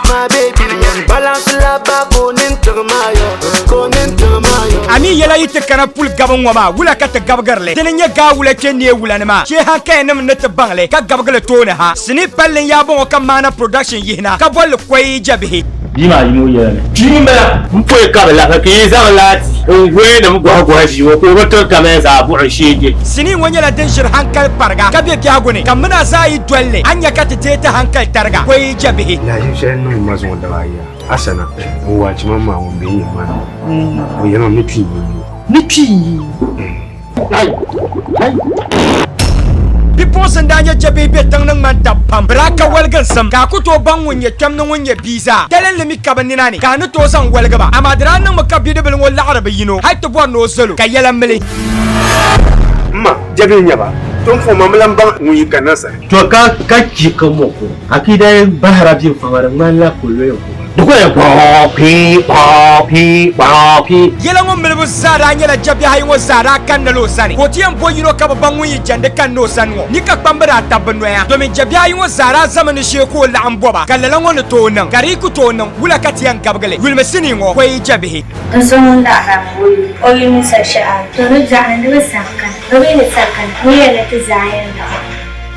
My baby, balance la ba konin termayo. Ani yela yite kana pul gabon wama wula ka ta gabgarle tenya ga wula kenye wula ne ma che han kay nam net bangle ka gabgale to ne ha sini pallen ya bon ka mana production yihna ka bol koy jabi bima yimo yele jimba mpoe kabla ka kiza lati ngwe na mgwa shi wo ko roto kameza bu shege sini wonya la denshir hankal parga ka be gune kam muna sai dolle anya ka tete hankal targa koy jabi la yin no mazon da waya asana wachi mama wombe yimana oyema mipi People sendanya jabe betang nang mantap pam braka walgan sam ka ku to ban wonye tam nang wonye biza dalen lemi kabani nani ka no to san walga ba amadran nang makabide bel wal arabi yino hay to bon no zulu ka yala mele ma jabe nyaba ton fo mamlan ban wonyi kanasa to ka ki kamo ko akida bahara bi famara mala kulwe ko duko ya papi yela ngom mele zara nyala jabe hay ngo zara kan na lo sani ko tiam bo yino ka ban wonyi jande kan no sanwo ni ka pambara tabno ya to min jabe hay ngo zara zamani she ko la ambo ba kala ngo to nan gari ku to nan wula ka tiyan gabgale wulma sini ngo koy jabe nson da ha wuli o yimi sa sha to no jana de sakan do ne sakan ni ne ta zayan da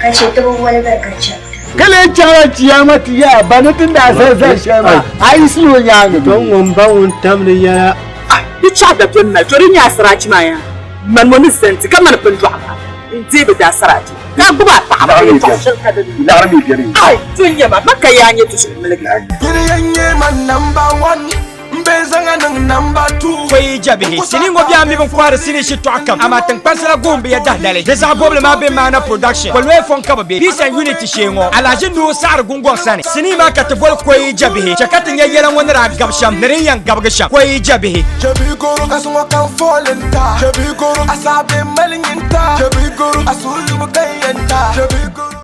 ka ce to wala da ka ce kale chawa chiyamati ya banatin da san shema ai silo nyanga don womba won tamne ya ni cha da tunna torin ya saraci ma ya man woni senti kamar pin to aka inji bi da saraci ka guba ta ba ni to shirka da ni la rami biyar ai tun yaba maka yanye to shi mulki yanye man number 1 bezanga nang number 2 koy jabe sini ngo biya mi bon kwara sini shi to akam ama tan pasala gombe ya dahdale desa boble ma be mana production ko we fon kaba be peace and unity shengo ala jindu sar gungo sani sini ma ka tbol koy jabe chakatin ya yelan wona ra gabsham nare yan gabgasham koy jabe goro asungo kan folenta jabe goro asabe malinta jabe goro asulu kayenta jabe goro